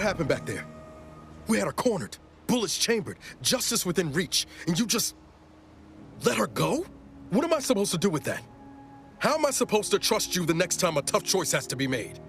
happened back there? We had her cornered, bullets chambered, justice within reach, and you just let her go? What am I supposed to do with that? How am I supposed to trust you the next time a tough choice has to be made?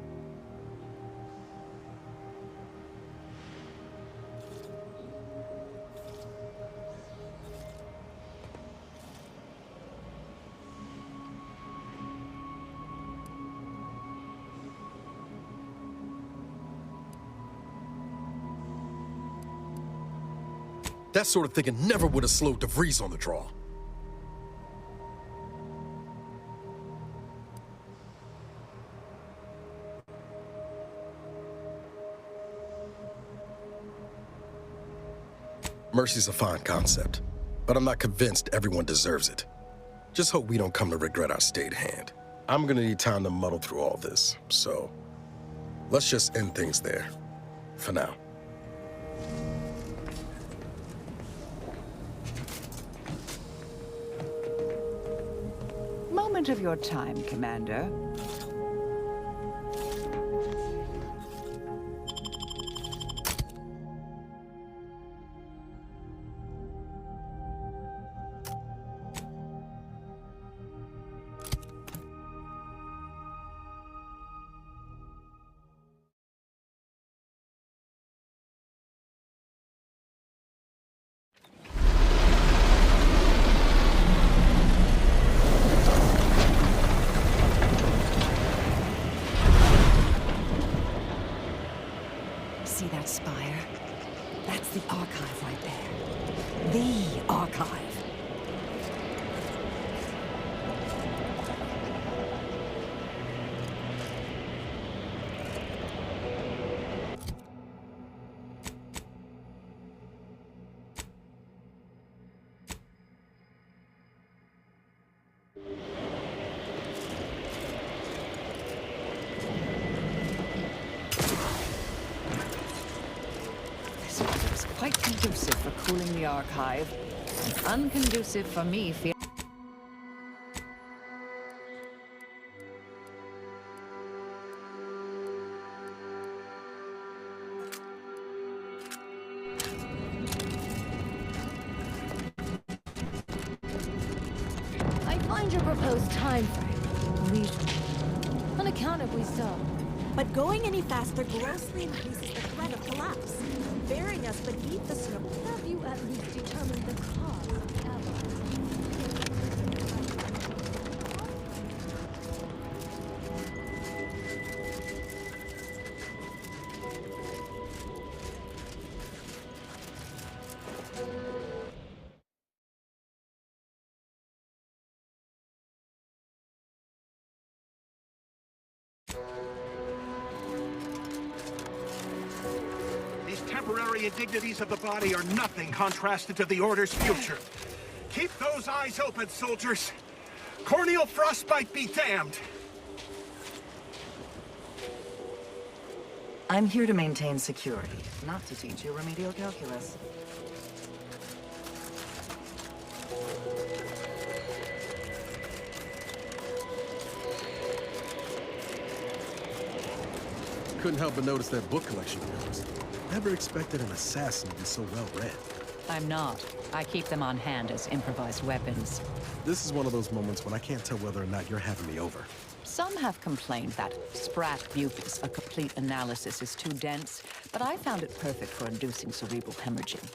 That sort of thinking never would have slowed DeVries on the draw. Mercy's a fine concept, but I'm not convinced everyone deserves it. Just hope we don't come to regret our stayed hand. I'm gonna need time to muddle through all this, so let's just end things there, for now. Moment of your time, Commander. See that spire? That's the archive right there. The archive. Quite conducive for cooling the archive, and unconducive for me feeling. I find your proposed time frame reasonable, unaccountably so. But going any faster grossly increases the threat of collapse, burying us beneath the snow. Have you at least determined the cause of the avalanche? These temporary indignities of the body are nothing contrasted to the Order's future. Keep those eyes open, soldiers. Corneal frostbite be damned. I'm here to maintain security, not to teach you remedial calculus. Couldn't help but notice that book collection of yours. Never expected an assassin to be so well read. I'm not. I keep them on hand as improvised weapons. This is one of those moments when I can't tell whether or not you're having me over. Some have complained that Sprat Mucus, a complete analysis, is too dense, but I found it perfect for inducing cerebral hemorrhaging.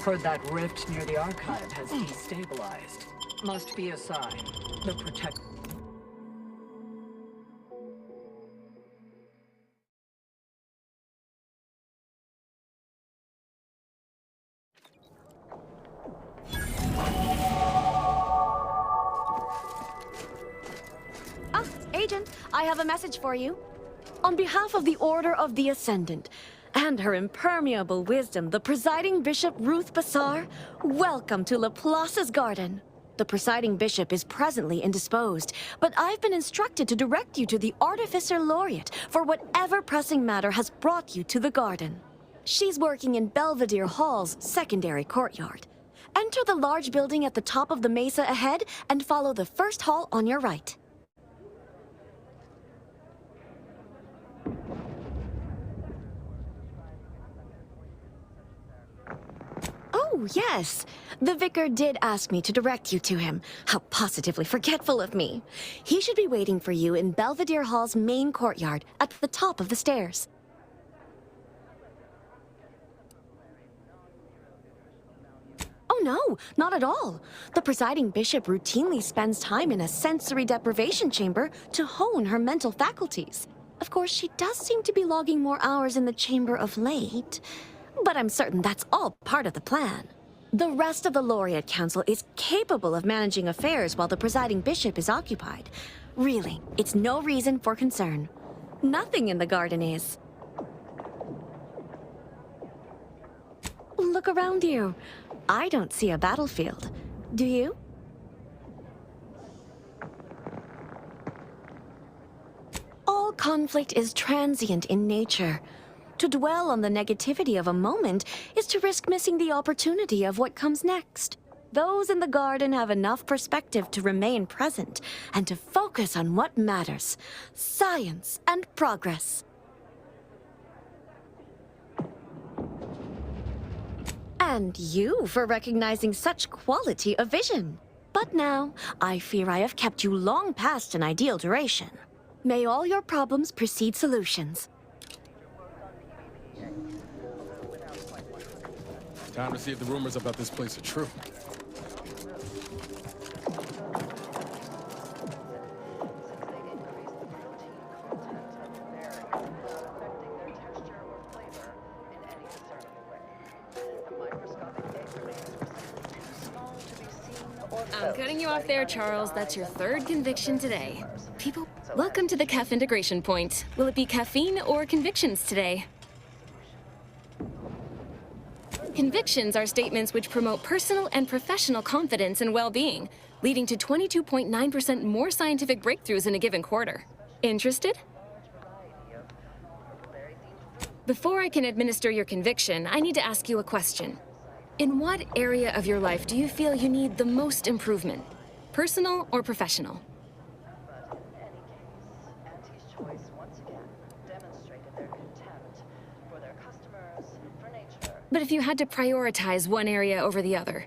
Heard that rift near the archive has destabilized. Must be a sign. The protect... Ah, Agent, I have a message for you. On behalf of the Order of the Ascendant, and her impermeable wisdom, the presiding bishop Ruth Bassar, welcome to Laplace's garden. The presiding bishop is presently indisposed, but I've been instructed to direct you to the Artificer Laureat for whatever pressing matter has brought you to the garden. She's working in Belvedere Hall's secondary courtyard. Enter the large building at the top of the mesa ahead and follow the first hall on your right. Oh, yes. The vicar did ask me to direct you to him. How positively forgetful of me. He should be waiting for you in Belvedere Hall's main courtyard at the top of the stairs. Oh, no, not at all. The presiding bishop routinely spends time in a sensory deprivation chamber to hone her mental faculties. Of course, she does seem to be logging more hours in the chamber of late, but I'm certain that's all part of the plan. The rest of the Laureate Council is capable of managing affairs while the presiding bishop is occupied. Really, it's no reason for concern. Nothing in the garden is. Look around you. I don't see a battlefield. Do you? All conflict is transient in nature. To dwell on the negativity of a moment is to risk missing the opportunity of what comes next. Those in the garden have enough perspective to remain present and to focus on what matters: science and progress. And you for recognizing such quality of vision. But now, I fear I have kept you long past an ideal duration. May all your problems precede solutions. Time to see if the rumors about this place are true. I'm cutting you off there, Charles. That's your third conviction today. People, welcome to the CAF integration point. Will it be caffeine or convictions today? Convictions are statements which promote personal and professional confidence and well-being, leading to 22.9% more scientific breakthroughs in a given quarter. Interested? Before I can administer your conviction, I need to ask you a question. In what area of your life do you feel you need the most improvement? Personal or professional? But if you had to prioritize one area over the other?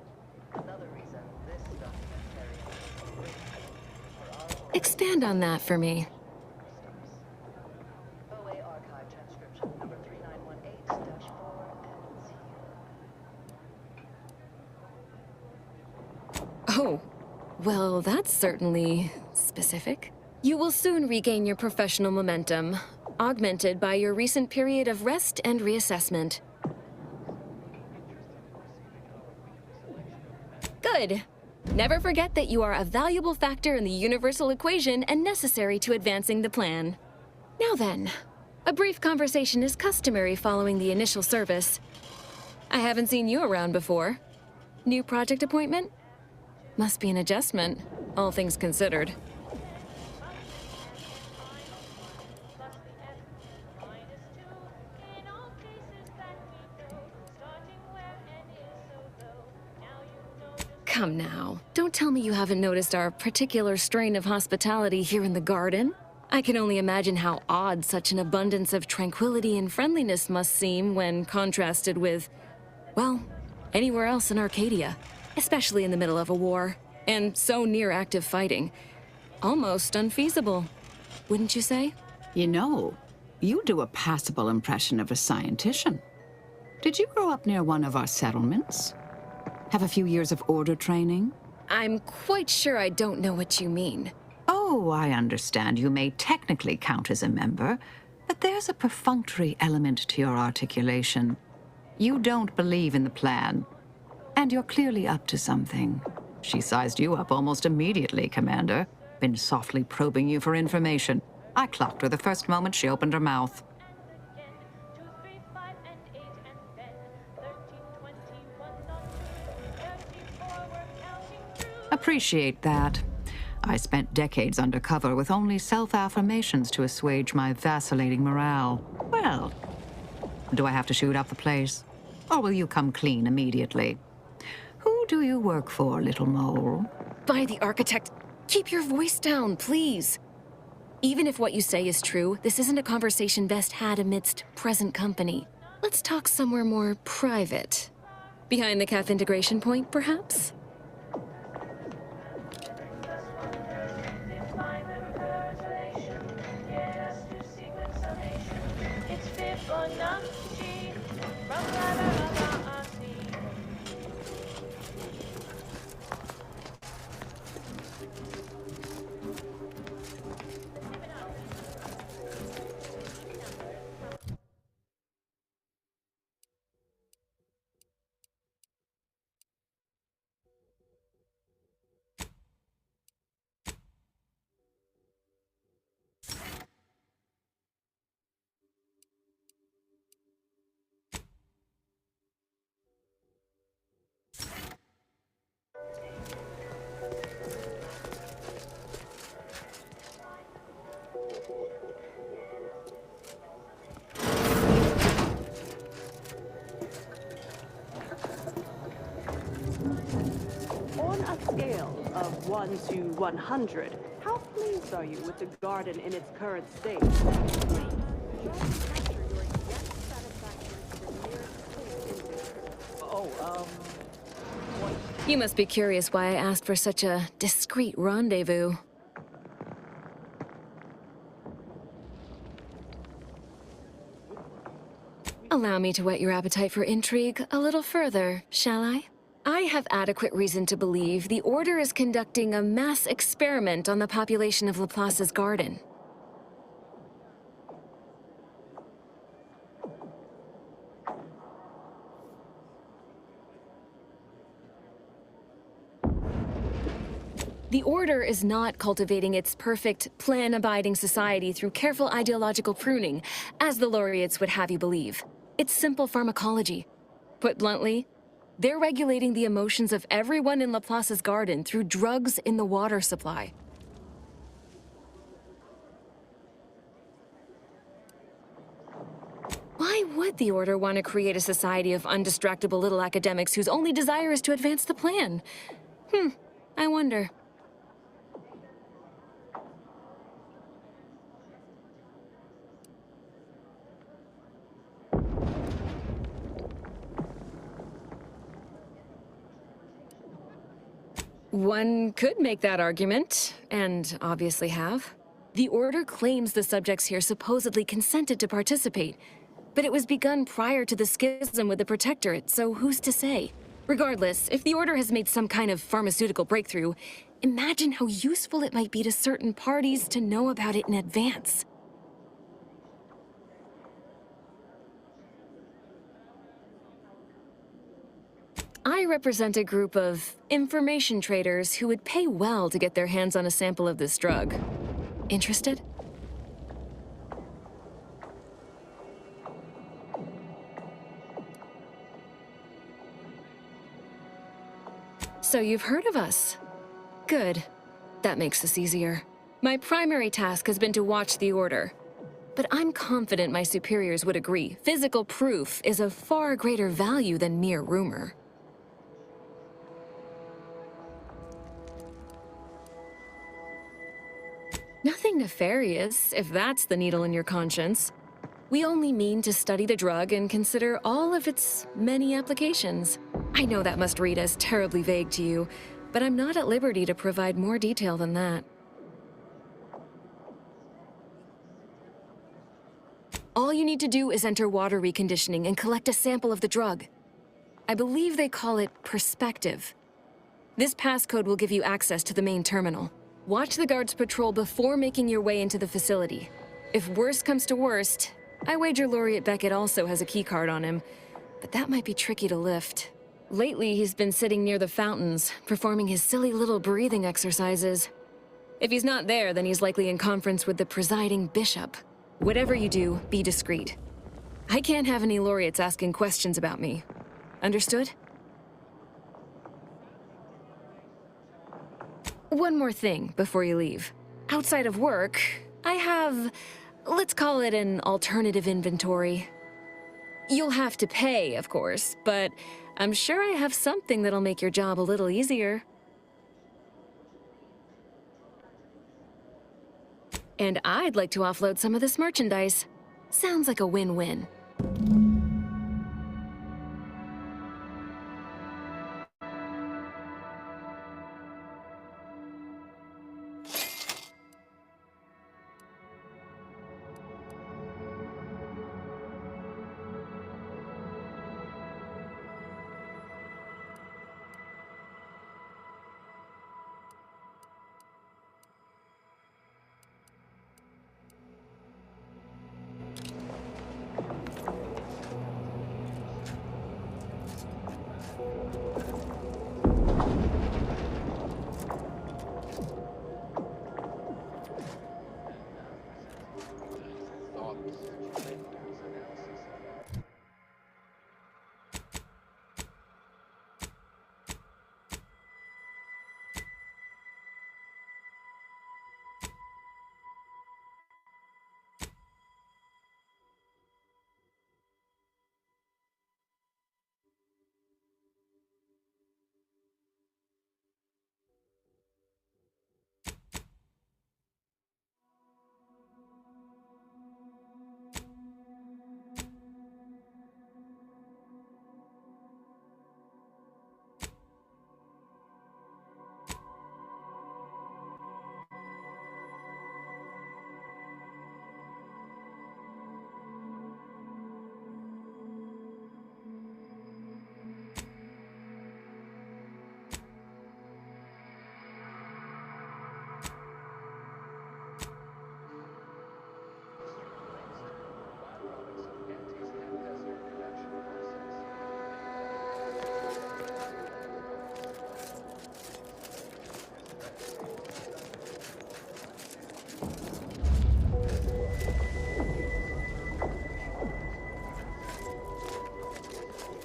Expand on that for me. Oh, well, that's certainly specific. You will soon regain your professional momentum, augmented by your recent period of rest and reassessment. Good. Never forget that you are a valuable factor in the universal equation and necessary to advancing the plan. Now then, a brief conversation is customary following the initial service. I haven't seen you around before. New project appointment? Must be an adjustment, all things considered. Come now, don't tell me you haven't noticed our particular strain of hospitality here in the garden. I can only imagine how odd such an abundance of tranquility and friendliness must seem when contrasted with, well, anywhere else in Arcadia, especially in the middle of a war, and so near active fighting. Almost unfeasible, wouldn't you say? You know, you do a passable impression of a scientician. Did you grow up near one of our settlements? Have a few years of order training? I'm quite sure I don't know what you mean. Oh, I understand. You may technically count as a member, but there's a perfunctory element to your articulation. You don't believe in the plan, and you're clearly up to something. She sized you up almost immediately, Commander. Been softly probing you for information. I clocked her the first moment she opened her mouth. Appreciate that. I spent decades undercover with only self-affirmations to assuage my vacillating morale. Well, do I have to shoot up the place? Or will you come clean immediately? Who do you work for, little mole? By the architect, keep your voice down, please. Even if what you say is true, this isn't a conversation best had amidst present company. Let's talk somewhere more private. Behind the CAF integration point, perhaps? On a scale of 1 to 100, how pleased are you with the garden in its current state? You must be curious why I asked for such a discreet rendezvous. Allow me to whet your appetite for intrigue a little further, shall I? I have adequate reason to believe the Order is conducting a mass experiment on the population of Laplace's garden. The Order is not cultivating its perfect, plan-abiding society through careful ideological pruning, as the Laureates would have you believe. It's simple pharmacology. Put bluntly, they're regulating the emotions of everyone in Laplace's garden through drugs in the water supply. Why would the Order want to create a society of undistractable little academics whose only desire is to advance the plan? I wonder. One could make that argument, and obviously have. The Order claims the subjects here supposedly consented to participate, but it was begun prior to the schism with the Protectorate, so who's to say? Regardless, if the Order has made some kind of pharmaceutical breakthrough, imagine how useful it might be to certain parties to know about it in advance. I represent a group of information traders who would pay well to get their hands on a sample of this drug. Interested? So you've heard of us. Good. That makes this easier. My primary task has been to watch the Order. But I'm confident my superiors would agree. Physical proof is of far greater value than mere rumor. Nothing nefarious, if that's the needle in your conscience. We only mean to study the drug and consider all of its many applications. I know that must read as terribly vague to you, but I'm not at liberty to provide more detail than that. All you need to do is enter water reconditioning and collect a sample of the drug. I believe they call it perspective. This passcode will give you access to the main terminal. Watch the guards patrol before making your way into the facility. If worst comes to worst, I wager Laureat Beckett also has a keycard on him, but that might be tricky to lift. Lately, he's been sitting near the fountains, performing his silly little breathing exercises. If he's not there, then he's likely in conference with the presiding bishop. Whatever you do, be discreet. I can't have any laureates asking questions about me. Understood? One more thing before you leave. Outside of work, I have, let's call it an alternative inventory. You'll have to pay, of course, but I'm sure I have something that'll make your job a little easier. And I'd like to offload some of this merchandise. Sounds like a win-win.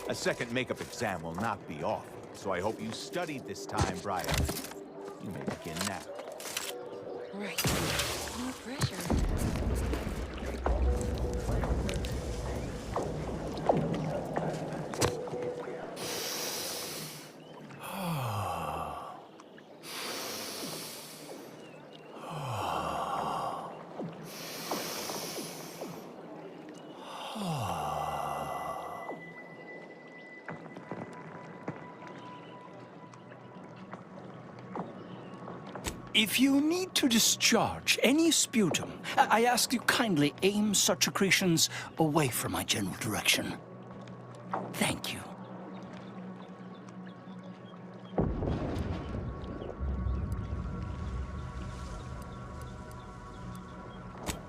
A second makeup exam will not be off, so I hope you studied this time, Brian. You may begin now. Right. No pressure. If you need to discharge any sputum, I ask you kindly aim such accretions away from my general direction. Thank you.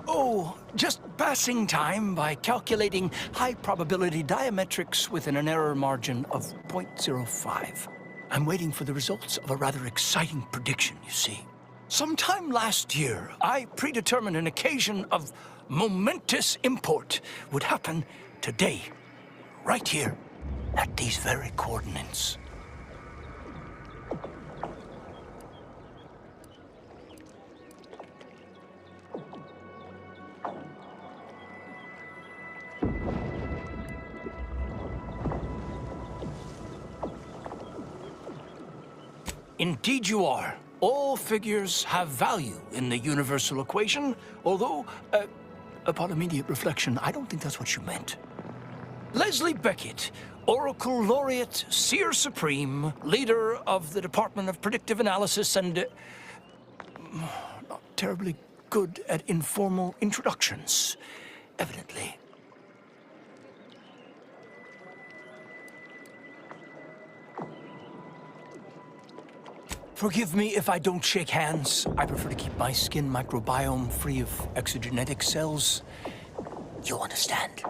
Oh, just passing time by calculating high-probability diametrics within an error margin of 0.05. I'm waiting for the results of a rather exciting prediction, you see. Sometime last year, I predetermined an occasion of momentous import would happen today, right here, at these very coordinates. Indeed you are. All figures have value in the universal equation, although, upon immediate reflection, I don't think that's what you meant. Leslie Beckett, Oracle Laureate, Seer Supreme, leader of the Department of Predictive Analysis, and not terribly good at informal introductions, evidently. Forgive me if I don't shake hands. I prefer to keep my skin microbiome free of exogenetic cells. You understand?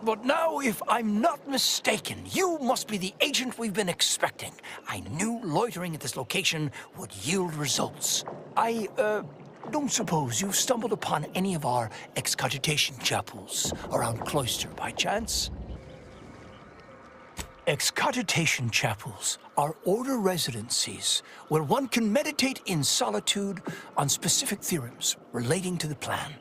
But now, if I'm not mistaken, you must be the agent we've been expecting. I knew loitering at this location would yield results. I, don't suppose you've stumbled upon any of our excogitation chapels around Cloister by chance? Excogitation chapels are order residencies where one can meditate in solitude on specific theorems relating to the plan.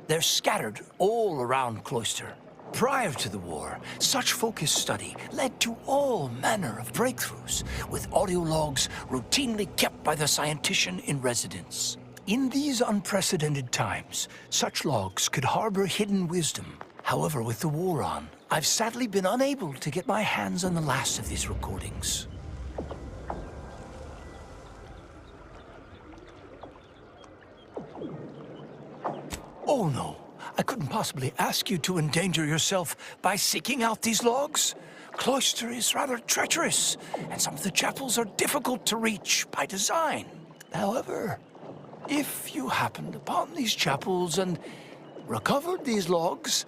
They're scattered all around Cloister. Prior to the war, such focused study led to all manner of breakthroughs, with audio logs routinely kept by the scientician in residence. In these unprecedented times, such logs could harbor hidden wisdom. However, with the war on, I've sadly been unable to get my hands on the last of these recordings. Oh no, I couldn't possibly ask you to endanger yourself by seeking out these logs. Cloister is rather treacherous, and some of the chapels are difficult to reach by design. However, if you happened upon these chapels and recovered these logs,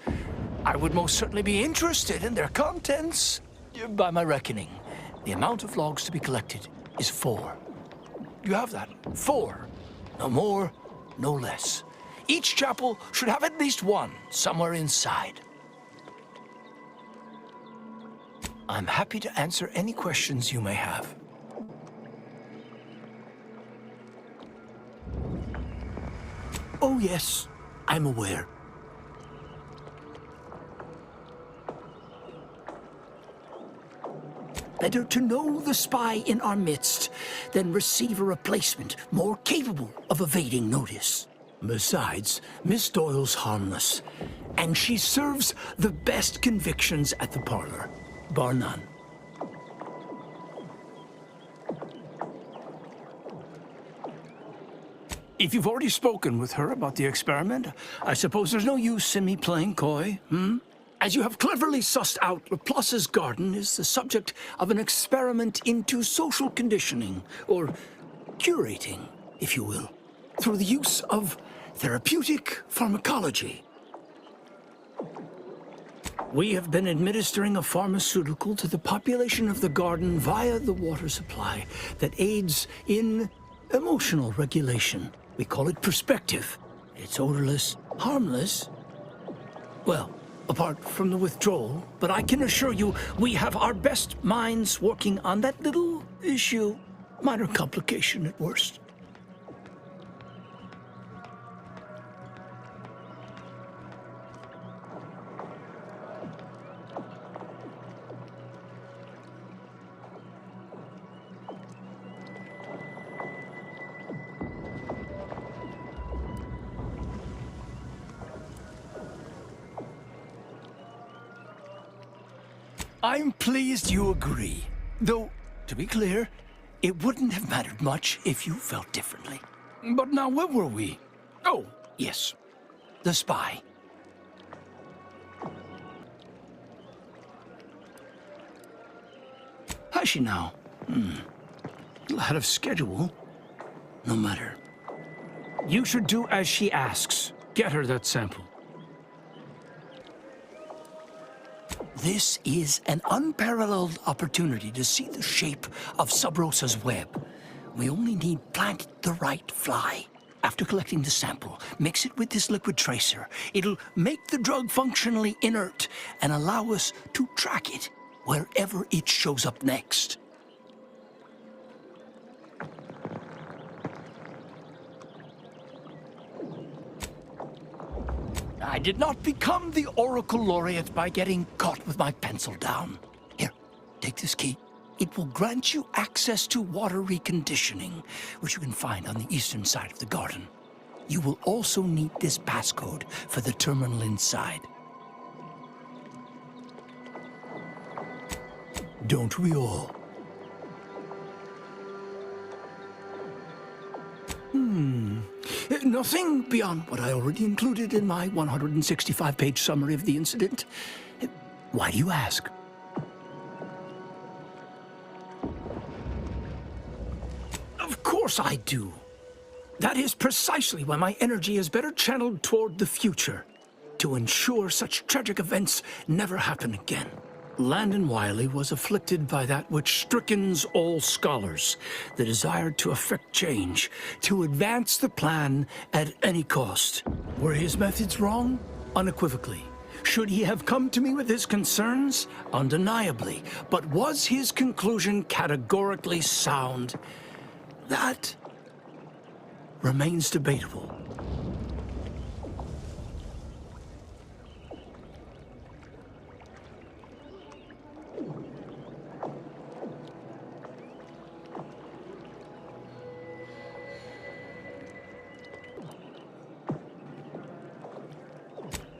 I would most certainly be interested in their contents. By my reckoning, the amount of logs to be collected is 4. You have that? 4. No more, no less. Each chapel should have at least one somewhere inside. I'm happy to answer any questions you may have. Oh yes, I'm aware. Better to know the spy in our midst than receive a replacement more capable of evading notice. Besides, Miss Doyle's harmless, and she serves the best convictions at the parlor, bar none. If you've already spoken with her about the experiment, I suppose there's no use in me playing coy, As you have cleverly sussed out, Laplace's garden is the subject of an experiment into social conditioning, or curating, if you will, through the use of therapeutic pharmacology. We have been administering a pharmaceutical to the population of the garden via the water supply that aids in emotional regulation. We call it perspective. It's odorless, harmless. Well, apart from the withdrawal, but I can assure you we have our best minds working on that little issue. Minor complication at worst. I'm pleased you agree. Though, to be clear, it wouldn't have mattered much if you felt differently. But now, where were we? Oh, yes. The spy. Has she now? Out of schedule. No matter. You should do as she asks. Get her that sample. This is an unparalleled opportunity to see the shape of Sub Rosa's web. We only need plant the right fly. After collecting the sample, mix it with this liquid tracer. It'll make the drug functionally inert and allow us to track it wherever it shows up next. I did not become the Oracle Laureate by getting caught with my pencil down. Here, take this key. It will grant you access to water reconditioning, which you can find on the eastern side of the garden. You will also need this passcode for the terminal inside. Don't we all? Nothing beyond what I already included in my 165-page summary of the incident. Why do you ask? Of course. course I do. That is precisely why my energy is better channeled toward the future, to ensure such tragic events never happen again. Landon Wiley was afflicted by that which strickens all scholars, the desire to effect change, to advance the plan at any cost. Were his methods wrong? Unequivocally. Should he have come to me with his concerns? Undeniably. But was his conclusion categorically sound? That remains debatable.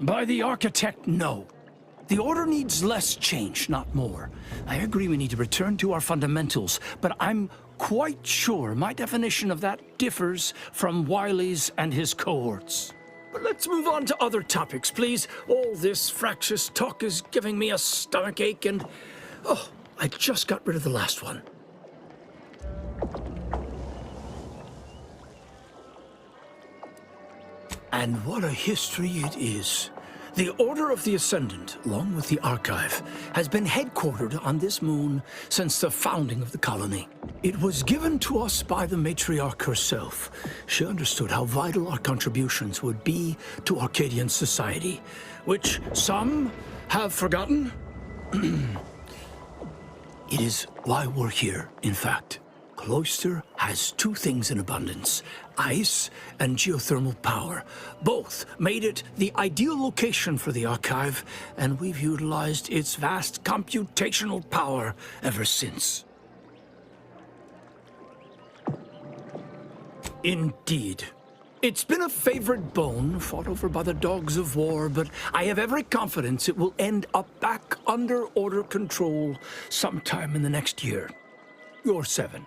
By the architect, no. The Order needs less change, not more. I agree we need to return to our fundamentals, but I'm quite sure my definition of that differs from Wiley's and his cohorts. But let's move on to other topics, please. All this fractious talk is giving me a stomachache and... oh, I just got rid of the last one. And what a history it is. The Order of the Ascendant, along with the Archive, has been headquartered on this moon since the founding of the colony. It was given to us by the matriarch herself. She understood how vital our contributions would be to Arcadian society, which some have forgotten. It is why we're here, in fact. Cloister has two things in abundance: ice and geothermal power. Both made it the ideal location for the Archive, and we've utilized its vast computational power ever since. Indeed. It's been a favorite bone, fought over by the dogs of war, but I have every confidence it will end up back under Order control sometime in the next year. Or 7.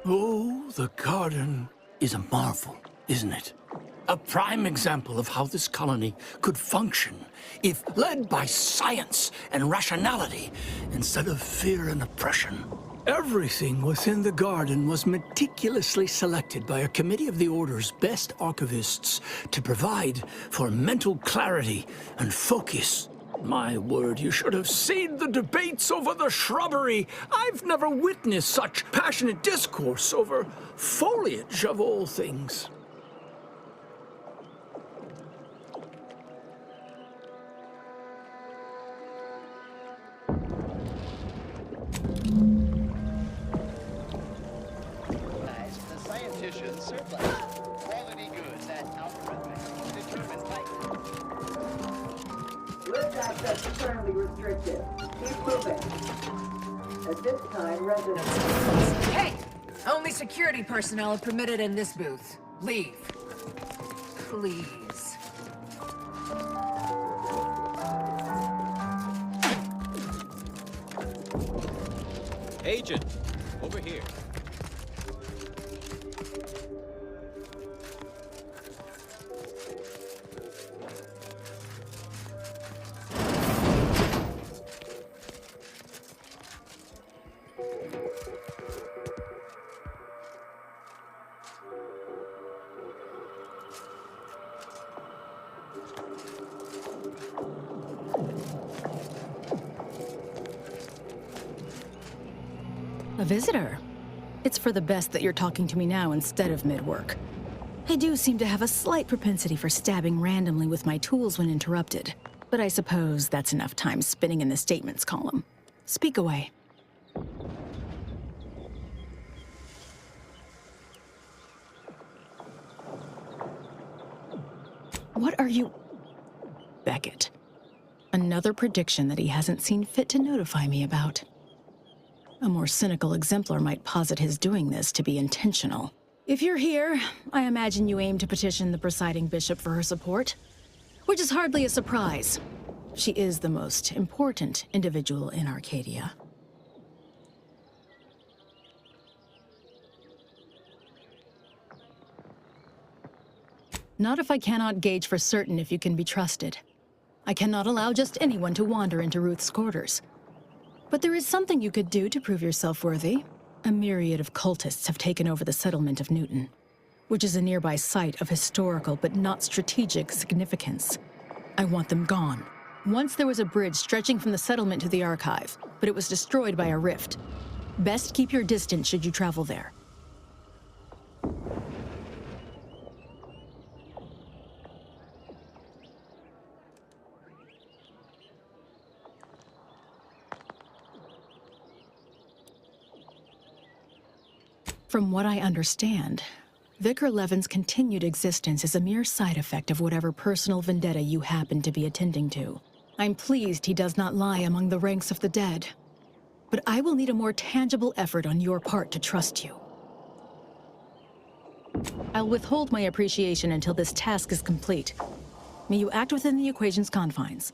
Oh, the garden is a marvel, isn't it? A prime example of how this colony could function if led by science and rationality instead of fear and oppression. Everything within the garden was meticulously selected by a committee of the Order's best archivists to provide for mental clarity and focus. My word, you should have seen the debates over the shrubbery. I've never witnessed such passionate discourse over foliage of all things. The scientician surplus. Quality goods at algorithmic determined height. Lift access is currently restricted. Keep moving. At this time, residents... Hey! Only security personnel are permitted in this booth. Leave. Please. Agent, over here. A visitor? It's for the best that you're talking to me now instead of mid-work. I do seem to have a slight propensity for stabbing randomly with my tools when interrupted, but I suppose that's enough time spinning in the statements column. Speak away. What are you... Beckett. Another prediction that he hasn't seen fit to notify me about. A more cynical exemplar might posit his doing this to be intentional. If you're here, I imagine you aim to petition the presiding bishop for her support, which is hardly a surprise. She is the most important individual in Arcadia. Not if I cannot gauge for certain if you can be trusted. I cannot allow just anyone to wander into Ruth's quarters. But there is something you could do to prove yourself worthy. A myriad of cultists have taken over the settlement of Newton, which is a nearby site of historical but not strategic significance. I want them gone. Once there was a bridge stretching from the settlement to the archive, but it was destroyed by a rift. Best keep your distance should you travel there. From what I understand, Vicar Levin's continued existence is a mere side effect of whatever personal vendetta you happen to be attending to. I'm pleased he does not lie among the ranks of the dead. But I will need a more tangible effort on your part to trust you. I'll withhold my appreciation until this task is complete. May you act within the equation's confines.